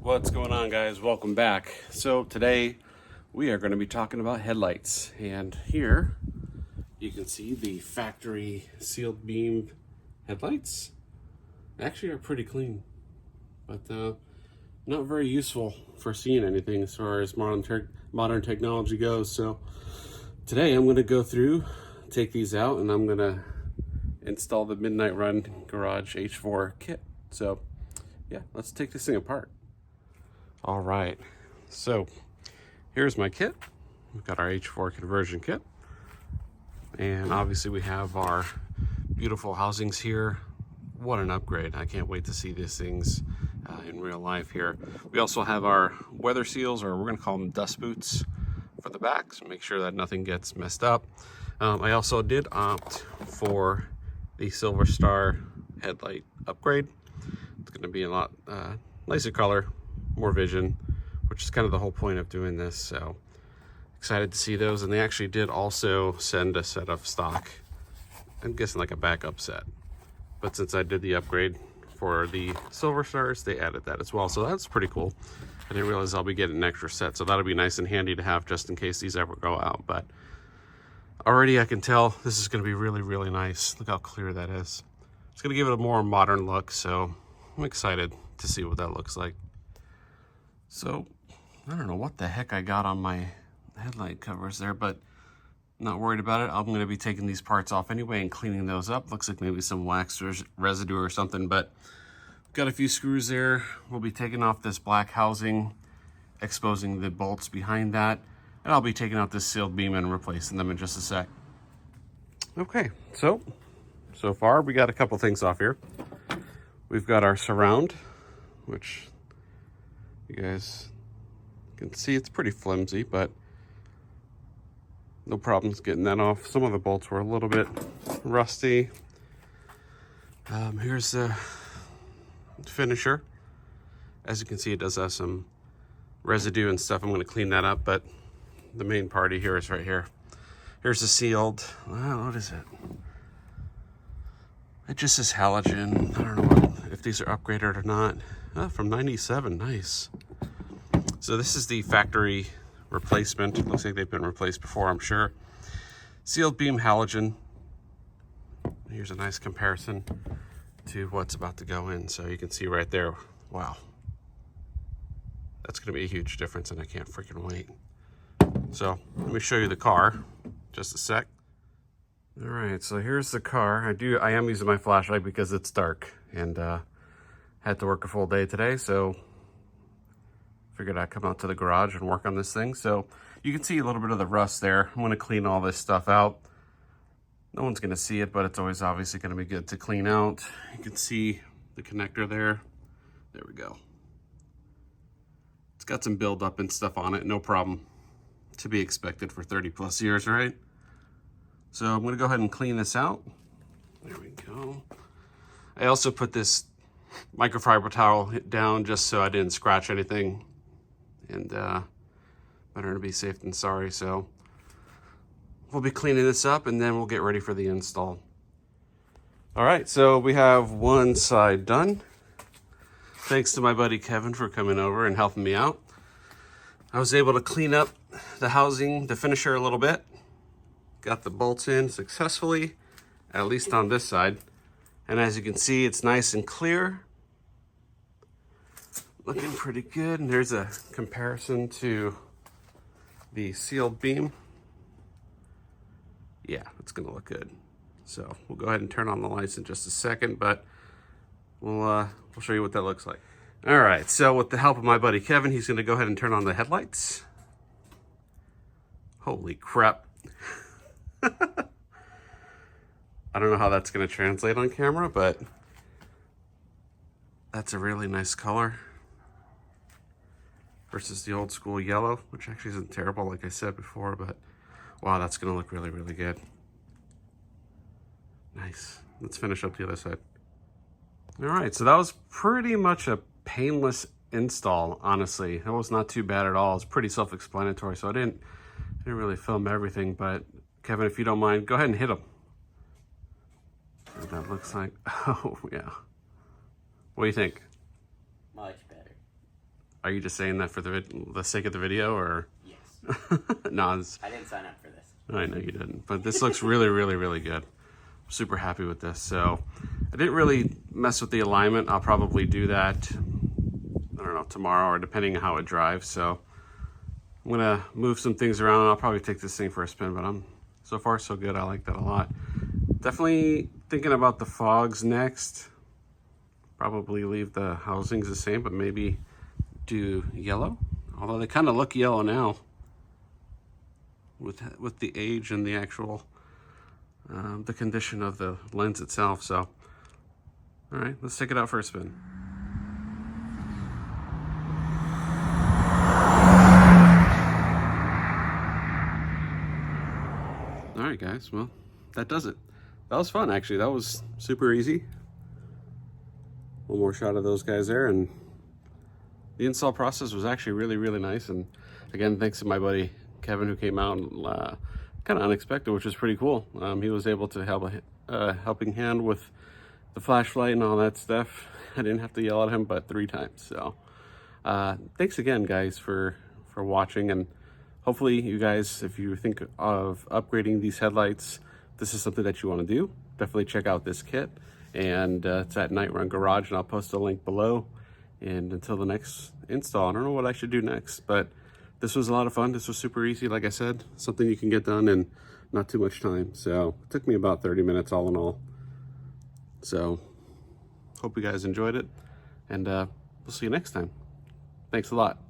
What's going on, guys? Welcome back. So today we are going to be talking about headlights, and here you can see the factory sealed beam headlights. Actually are pretty clean, but not very useful for seeing anything as far as modern technology goes. So today I'm going to go through, take these out, and I'm going to install the Nightrun Garage H4 kit. So yeah, let's take this thing apart. All right, so here's my kit. We've got our H4 conversion kit, and obviously we have our beautiful housings here. What an upgrade. I can't wait to see these things in real life here. We also have our weather seals, or we're gonna call them dust boots, for the back, so make sure that nothing gets messed up. I also did opt for the Silver Star headlight upgrade. It's gonna be a lot nicer color, more vision, which is kind of the whole point of doing this. So excited to see those. And they actually did also send a set of stock, I'm guessing like a backup set, but since I did the upgrade for the Silver Stars, they added that as well, so that's pretty cool. I didn't realize I'll be getting an extra set, so that'll be nice and handy to have just in case these ever go out. But already I can tell this is going to be really nice. Look how clear that is. It's going to give it a more modern look, so I'm excited to see what that looks like. So, I don't know what the heck I got on my headlight covers there, but not worried about it. I'm going to be taking these parts off anyway and cleaning those up. Looks like maybe some wax residue or something, but got a few screws there. We'll be taking off this black housing, exposing the bolts behind that, and I'll be taking out this sealed beam and replacing them in just a sec. Okay, so far we got a couple things off here. We've got our surround, which you guys can see it's pretty flimsy, but no problems getting that off. Some of the bolts were a little bit rusty. Here's the finisher. As you can see, it does have some residue and stuff. I'm going to clean that up, but the main party here is right here. Here's the sealed, what is it? It just says halogen. I don't know if these are upgraded or not. From 97, nice. So this is the factory replacement. It looks like they've been replaced before, I'm sure. Sealed beam halogen. Here's a nice comparison to what's about to go in. So you can see right there, wow. That's gonna be a huge difference, and I can't freaking wait. So let me show you the car, just a sec. All right, so here's the car. I am using my flashlight because it's dark, and had to work a full day today, so figured I'd come out to the garage and work on this thing. So you can see a little bit of the rust there. I'm gonna clean all this stuff out. No one's gonna see it, but it's always obviously gonna be good to clean out. You can see the connector there. There we go. It's got some buildup and stuff on it, no problem. To be expected for 30+ years, right? So I'm gonna go ahead and clean this out. There we go. I also put this microfiber towel down just so I didn't scratch anything, and better to be safe than sorry. So we'll be cleaning this up, and then we'll get ready for the install. All right, so we have one side done. Thanks to my buddy Kevin for coming over and helping me out. I was able to clean up the housing, the finisher a little bit. Got the bolts in successfully, at least on this side. And as you can see, it's nice and clear. Looking pretty good. And there's a comparison to the sealed beam. Yeah, it's gonna look good. So we'll go ahead and turn on the lights in just a second, but we'll show you what that looks like. All right, so with the help of my buddy Kevin, he's gonna go ahead and turn on the headlights. Holy crap. I don't know how that's going to translate on camera, but that's a really nice color versus the old school yellow, which actually isn't terrible, like I said before, but wow, that's going to look really good. Nice. Let's finish up the other side. All right, so that was pretty much a painless install, honestly. That was not too bad at all. It's pretty self-explanatory, so I didn't really film everything, but Kevin, if you don't mind, go ahead and hit them. What that looks like. Oh, yeah. What do you think? Much better. Are you just saying that for the sake of the video, or? Yes. No, I didn't sign up for this. I know you didn't, but this looks really, really, really good. Super happy with this. So I didn't really mess with the alignment. I'll probably do that, I don't know, tomorrow or depending on how it drives. So I'm gonna move some things around. I'll probably take this thing for a spin, but so far so good. I like that a lot. Definitely thinking about the fogs next. Probably leave the housings the same, but maybe do yellow. Although they kind of look yellow now with the age and the actual the condition of the lens itself. So all right, let's take it out for a spin. All right, guys, well, that does it. That was fun, actually. That was super easy. One more shot of those guys there, and the install process was actually really, really nice. And again, thanks to my buddy Kevin, who came out and kind of unexpected, which is pretty cool. He was able to help a helping hand with the flashlight and all that stuff. I didn't have to yell at him but 3 times. So thanks again, guys, for watching. And hopefully you guys, if you think of upgrading these headlights, this is something that you want to do. Definitely check out this kit. And it's at Nightrun Garage, and I'll post a link below. And until the next install, I don't know what I should do next, but this was a lot of fun. This was super easy, like I said, something you can get done in not too much time. So it took me about 30 minutes all in all. So hope you guys enjoyed it, and we'll see you next time. Thanks a lot.